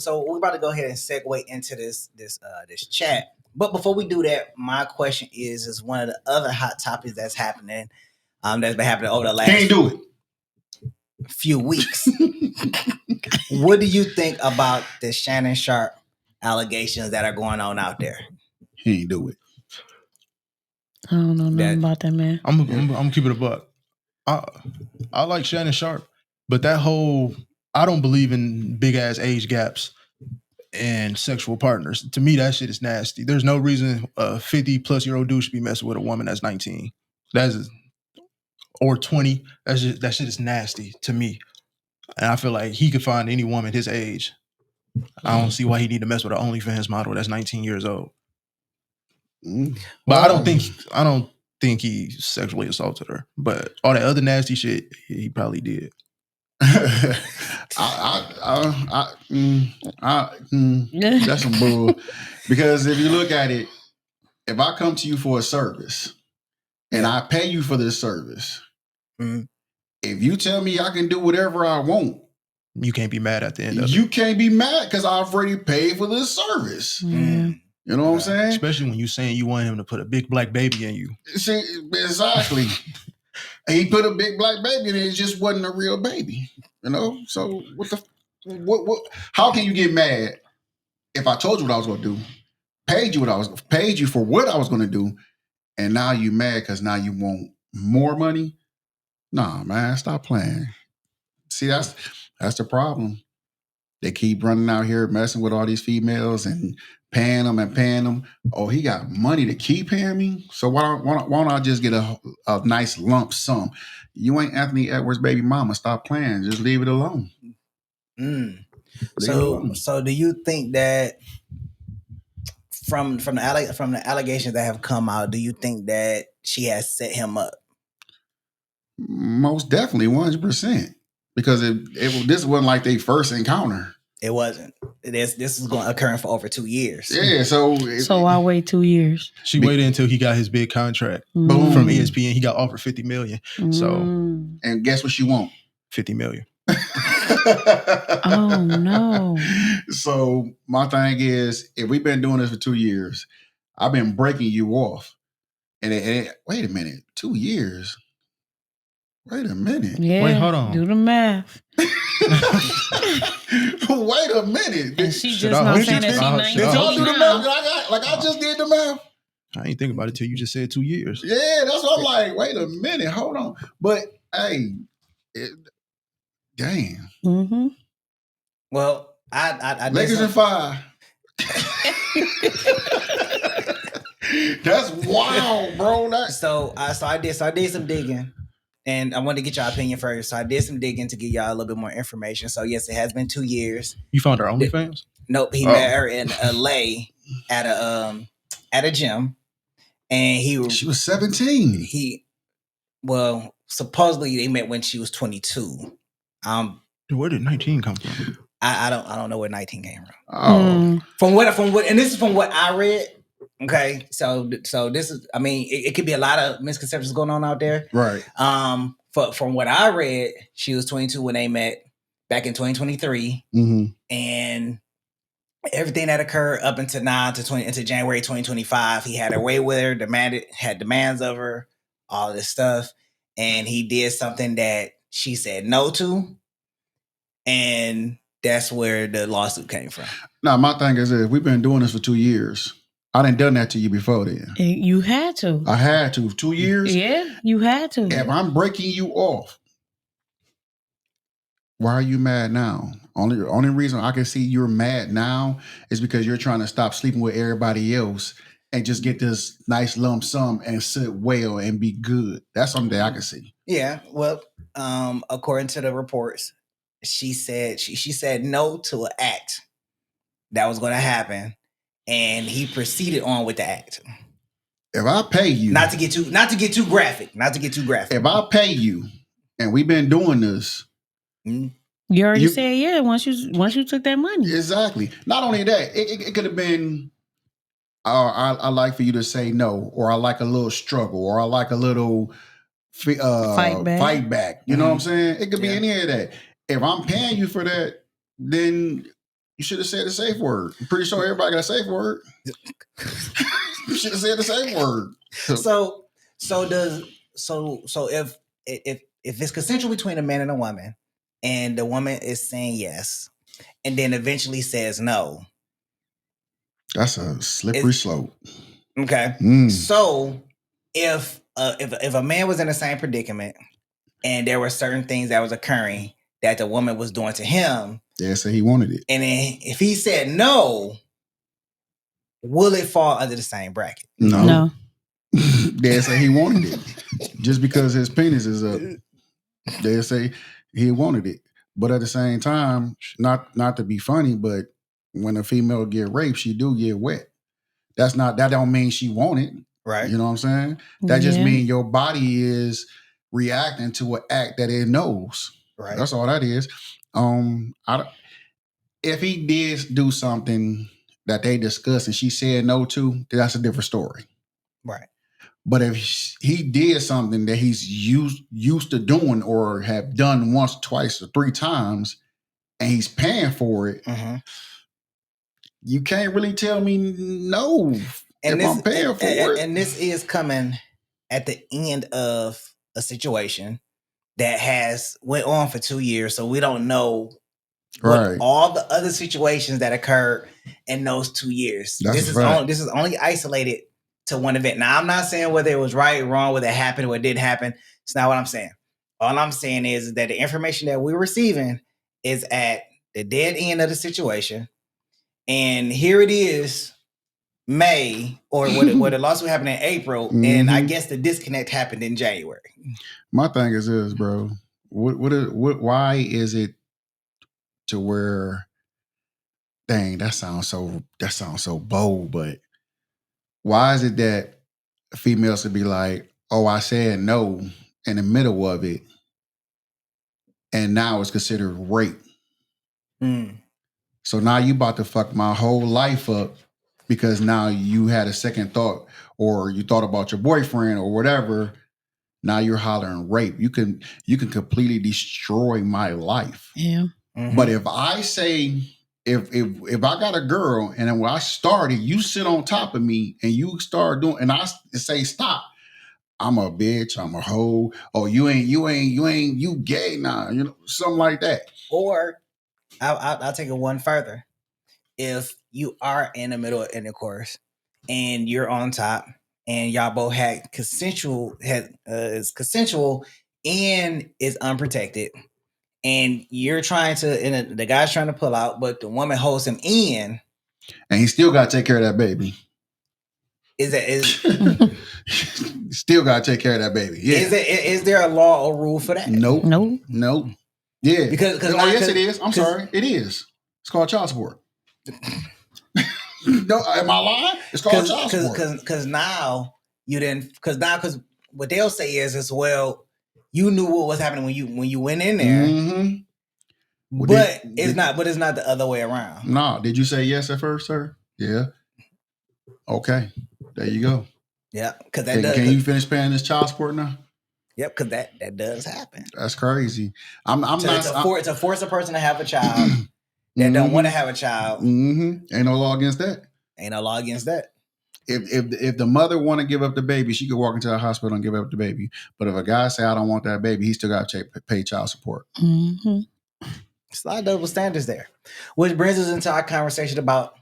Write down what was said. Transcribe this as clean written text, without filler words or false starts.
so we're about to go ahead and segue into this chat. But before we do that, my question is one of the other hot topics that's happening, that's been happening over the last Can't do it. few weeks. What do you think about the Shannon Sharpe allegations that are going on out there? He ain't do it. I don't know nothing about that man. I'm keeping it a buck. I like Shannon Sharpe, but that whole I don't believe in big ass age gaps and sexual partners. To me, that shit is nasty. There's no reason a 50-plus-year-old dude should be messing with a woman that's 19. Or 20. That shit is nasty to me. And I feel like he could find any woman his age. I don't see why he need to mess with an OnlyFans model that's 19 years old. But I don't think he sexually assaulted her. But all that other nasty shit, he probably did. That's some bull. Because if you look at it, if I come to you for a service and I pay you for this service, if you tell me I can do whatever I want, you can't be mad at the end of it. You can't be mad because I've already paid for this service. You know what I'm saying? Especially when you saying you want him to put a big black baby in you. See, exactly. He put a big black baby in it. It just wasn't a real baby. You know? So what how can you get mad if I told you what I was gonna do? Paid you for what I was gonna do, and now you mad because now you want more money? Nah, man, stop playing. See, that's the problem. They keep running out here messing with all these females and paying them. Oh, he got money to keep paying me? So why don't I just get a nice lump sum? You ain't Anthony Edwards' baby mama. Stop playing. Just leave it alone. So do you think that from the allegations that have come out, do you think that she has set him up? Most definitely, 100%. Because this wasn't like their first encounter. It wasn't. This is going to occur for over 2 years. Yeah, so I wait 2 years. She waited until he got his big contract from ESPN. He got offered $50 million. So, and guess what she want? $50 million. Oh no! So my thing is, if we've been doing this for 2 years, I've been breaking you off, and wait a minute, 2 years. Wait a minute. Yeah, wait, hold on. Do the math. Wait a minute. And she just not saying that she 19. Did y'all do the math? Like I just did the math. I ain't think about it till you just said 2 years. Yeah, that's what I'm like. Wait a minute. Hold on. But hey, damn. Mm-hmm. Well, I Lakers in 5. That's wild, bro. So I did some digging. And I wanted to get your opinion first. So I did some digging to give y'all a little bit more information. So yes, it has been 2 years. You found her OnlyFans? Nope. He met her in LA at a gym. And she was 17. Supposedly they met when she was 22. Where did 19 come from? I don't know where 19 came from. Oh. From what and this is from what I read. Okay, so this is, I mean, it could be a lot of misconceptions going on out there. Right. From what I read, she was 22 when they met back in 2023. Mm-hmm. And everything that occurred up until now, into January 2025, he had her way with her, had demands of her, all of this stuff. And he did something that she said no to. And that's where the lawsuit came from. Now, my thing is this, we've been doing this for 2 years. I done that to you before then. You had to. I had to. 2 years? Yeah, you had to. If I'm breaking you off, why are you mad now? Only reason I can see you're mad now is because you're trying to stop sleeping with everybody else and just get this nice lump sum and sit well and be good. That's something that I can see. Yeah, well, according to the reports, she said she said no to an act that was going to happen. And he proceeded on with the act. If I pay you, not to get too graphic. If I pay you, and we've been doing this, you already said yeah. Once you took that money, exactly. Not only that, it could have been. I like for you to say no, or I like a little struggle, or I like a little fight back. You know what I'm saying? It could be any of that. If I'm paying you for that, then You should have said the safe word. I'm pretty sure everybody got a safe word. You should have said the safe word. So if it's consensual between a man and a woman, and the woman is saying yes, and then eventually says no, that's a slippery slope. Okay. So if a man was in the same predicament and there were certain things that was occurring that the woman was doing to him, yeah, so he wanted it, and then if he said no, will it fall under the same bracket? No. They say he wanted it. Just because his penis is up, they say he wanted it. But at the same time, not to be funny, but when a female get raped, she do get wet. That don't mean she want it. Right. You know what I'm saying? That just means your body is reacting to an act that it knows. Right. That's all that is. If he did do something that they discussed and she said no to, that's a different story. Right. But if he did something that he's used to doing or have done once, twice, or 3 times, and he's paying for it, you can't really tell me no I'm paying for it. And this is coming at the end of a situation that has went on for 2 years, so we don't know all the other situations that occurred in those 2 years. This is only isolated to one event. Now, I'm not saying whether it was right or wrong, whether it happened or it didn't happen. It's not what I'm saying. All I'm saying is that the information that we're receiving is at the dead end of the situation. And here it is, May, or where the lawsuit happened in April, and I guess the disconnect happened in January. My thing is this, bro. Why is it to where? Dang, that sounds so bold, but why is it that females could be like, "Oh, I said no" in the middle of it, and now it's considered rape? So now you about to fuck my whole life up because now you had a second thought or you thought about your boyfriend or whatever. Now you're hollering rape. You can completely destroy my life. Yeah. But if I say, if I got a girl and then when I started, you sit on top of me and you start doing, and I say stop, I'm a bitch, I'm a hoe. Oh, you gay now, something like that. Or I'll take it one further. If you are in the middle of intercourse and you're on top and y'all both had consensual and is unprotected, and you're trying to, and the guy's trying to pull out, but the woman holds him in, and he still got to take care of that baby. Still got to take care of that baby. Yeah. Is there a law or rule for that? Nope. Yeah. Because yes, it is. I'm sorry. It is. It's called child support. No, am I lying? It's called child support. Because now you didn't. Because what they'll say is as well. You knew what was happening when you went in there. But it's not the other way around. No. Did you say yes at first, sir? Yeah. Okay. There you go. Yeah. Because can you finish paying this child support now? Yep. Because that does happen. That's crazy. To force a person to have a child that don't want to have a child. Ain't no law against that. Ain't no law against that. If the mother want to give up the baby, she could walk into a hospital and give up the baby. But if a guy say I don't want that baby, he still got to pay child support. It's a lot of double standards there, which brings us into our conversation about